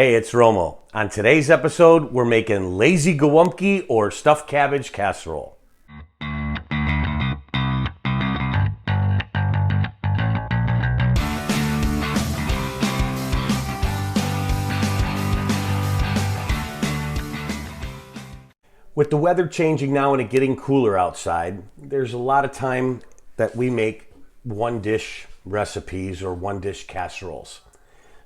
Hey, it's Romo. On today's episode, we're making lazy Golabki or stuffed cabbage casserole. With the weather changing now and it getting cooler outside, there's a lot of time that we make one dish recipes or one dish casseroles.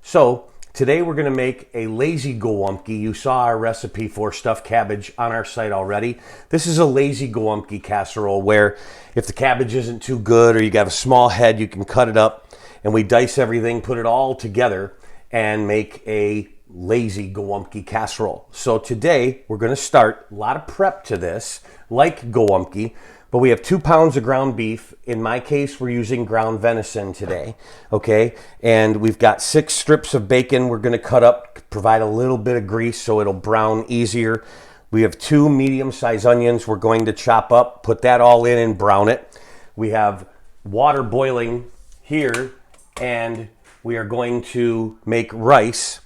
So today we're going to make a lazy Golabki. You saw our recipe for stuffed cabbage on our site already. This is a lazy Golabki casserole where if the cabbage isn't too good or you got a small head, you can cut it up and we dice everything, put it all together and make a lazy Golabki casserole. So today we're going to start a lot of prep to this like Golabki. But we have 2 pounds of ground beef. In my case, we're using ground venison today, okay? And we've got 6 strips of bacon we're gonna cut up, provide a little bit of grease so it'll brown easier. We have 2 medium-sized onions we're going to chop up, put that all in and brown it. We have water boiling here, and we are going to make rice.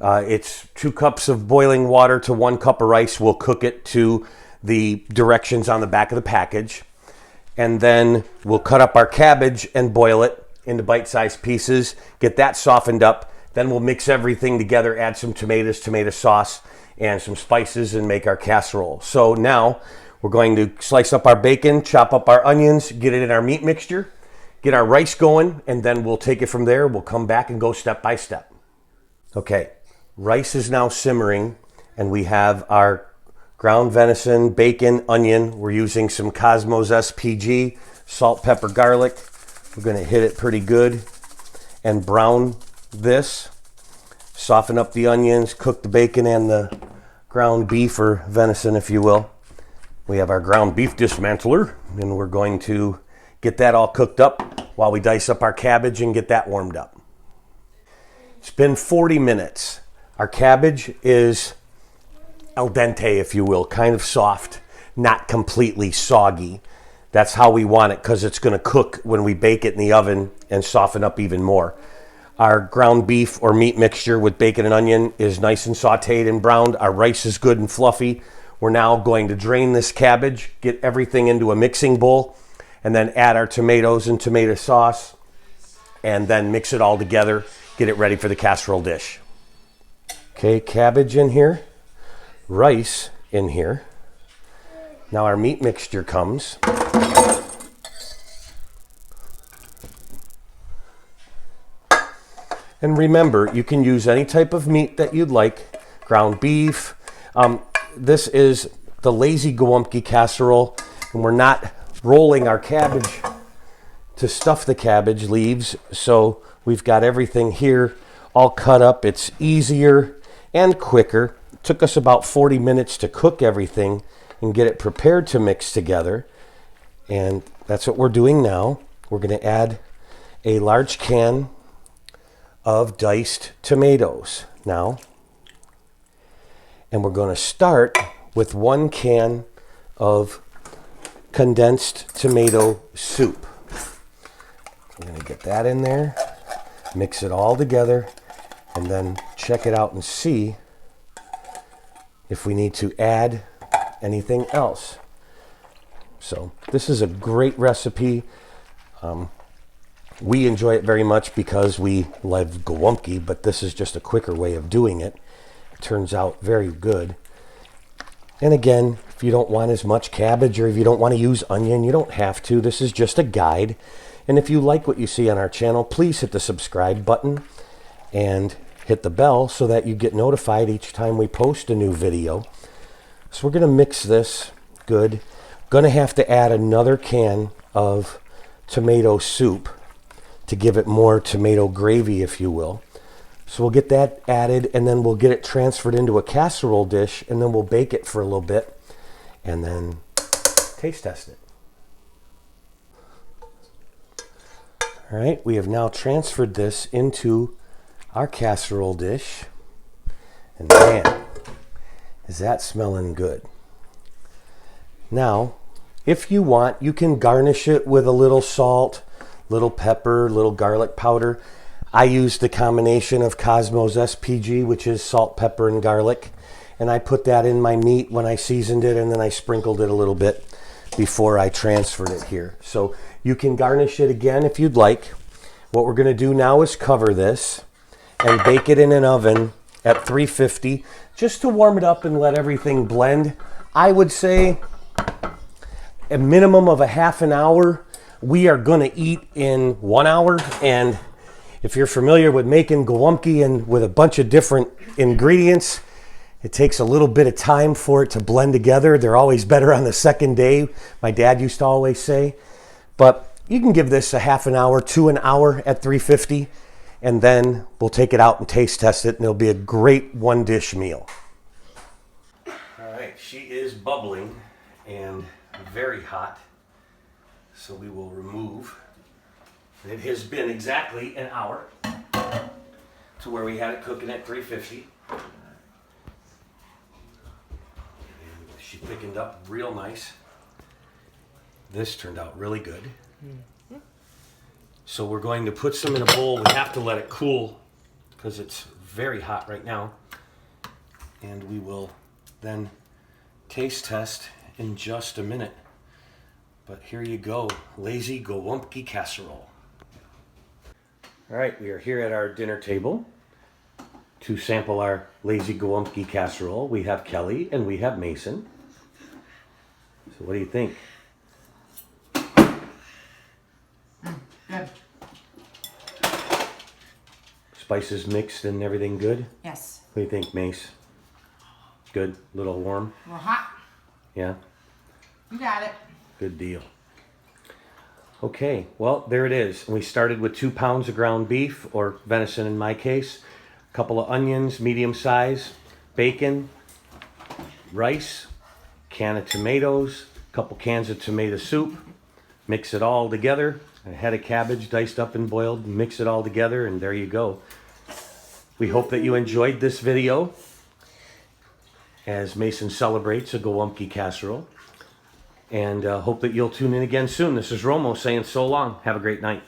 It's 2 cups of boiling water to 1 cup of rice. We'll cook it to the directions on the back of the package, and then we'll cut up our cabbage and boil it into bite-sized pieces, get that softened up. Then we'll mix everything together, add some tomatoes, tomato sauce, and some spices and make our casserole. So now we're going to slice up our bacon, chop up our onions, get it in our meat mixture, get our rice going, and then we'll take it from there. We'll come back and go step by step. Okay, rice is now simmering, and we have our ground venison, bacon, onion. We're using some Kosmo's SPG, salt, pepper, garlic. We're going to hit it pretty good and brown this. Soften up the onions, cook the bacon and the ground beef or venison, if you will. We have our ground beef dismantler, and we're going to get that all cooked up while we dice up our cabbage and get that warmed up. It's been 40 minutes. Our cabbage is al dente, if you will, kind of soft, not completely soggy. That's how we want it because it's going to cook when we bake it in the oven and soften up even more. Our ground beef or meat mixture with bacon and onion is nice and sauteed and browned. Our rice is good and fluffy. We're now going to drain this cabbage, get everything into a mixing bowl, and then add our tomatoes and tomato sauce, and then mix it all together, get it ready for the casserole dish. Okay, cabbage in here. Rice in here. Now our meat mixture comes. And remember, you can use any type of meat that you'd like. Ground beef. This is the lazy Golabki casserole, and we're not rolling our cabbage to stuff the cabbage leaves, so we've got everything here all cut up. It's easier and quicker. Took us about 40 minutes to cook everything and get it prepared to mix together. And that's what we're doing now. We're going to add a large can of diced tomatoes now. And we're going to start with 1 can of condensed tomato soup. I'm going to get that in there, mix it all together, and then check it out and see if we need to add anything else. So this is a great recipe. We enjoy it very much because we love Golabki, but this is just a quicker way of doing it. It turns out very good. And again, if you don't want as much cabbage or if you don't want to use onion, you don't have to. This is just a guide. And if you like what you see on our channel, please hit the subscribe button and hit the bell so that you get notified each time we post a new video. So we're going to mix this good. Going to have to add another can of tomato soup to give it more tomato gravy, if you will. So we'll get that added, and then we'll get it transferred into a casserole dish, and then we'll bake it for a little bit and then taste test it. All right, we have now transferred this into our casserole dish, and man, is that smelling good. Now, if you want, you can garnish it with a little salt, little pepper, little garlic powder. I used the combination of Kosmo's SPG, which is salt, pepper, and garlic. And I put that in my meat when I seasoned it, and then I sprinkled it a little bit before I transferred it here. So you can garnish it again if you'd like. What we're going to do now is cover this and bake it in an oven at 350 just to warm it up and let everything blend. I would say a minimum of a half an hour. We are going to eat in 1 hour, and if you're familiar with making Golabki and with a bunch of different ingredients, it takes a little bit of time for it to blend together. They're always better on the second day, my dad used to always say. But you can give this a half an hour to an hour at 350, and then we'll take it out and taste test it, and it'll be a great one-dish meal. All right, she is bubbling and very hot, so we will remove. It has been exactly an hour to where we had it cooking at 350. And she thickened up real nice. This turned out really good. So we're going to put some in a bowl. We have to let it cool because it's very hot right now. And we will then taste test in just a minute. But here you go, lazy Golabki casserole. All right, we are here at our dinner table to sample our lazy Golabki casserole. We have Kelly and we have Mason. So what do you think? Good. Spices mixed and everything good? Yes. What do you think, Mace? Good? A little warm? A little hot. Yeah? You got it. Good deal. Okay, well, there it is. We started with 2 pounds of ground beef, or venison in my case, a couple of onions, medium size, bacon, rice, can of tomatoes, a couple cans of tomato soup, mix it all together, a head of cabbage diced up and boiled, mix it all together, and there you go. We hope that you enjoyed this video as Mason celebrates a Golabki casserole. And hope that you'll tune in again soon. This is Romo saying so long. Have a great night.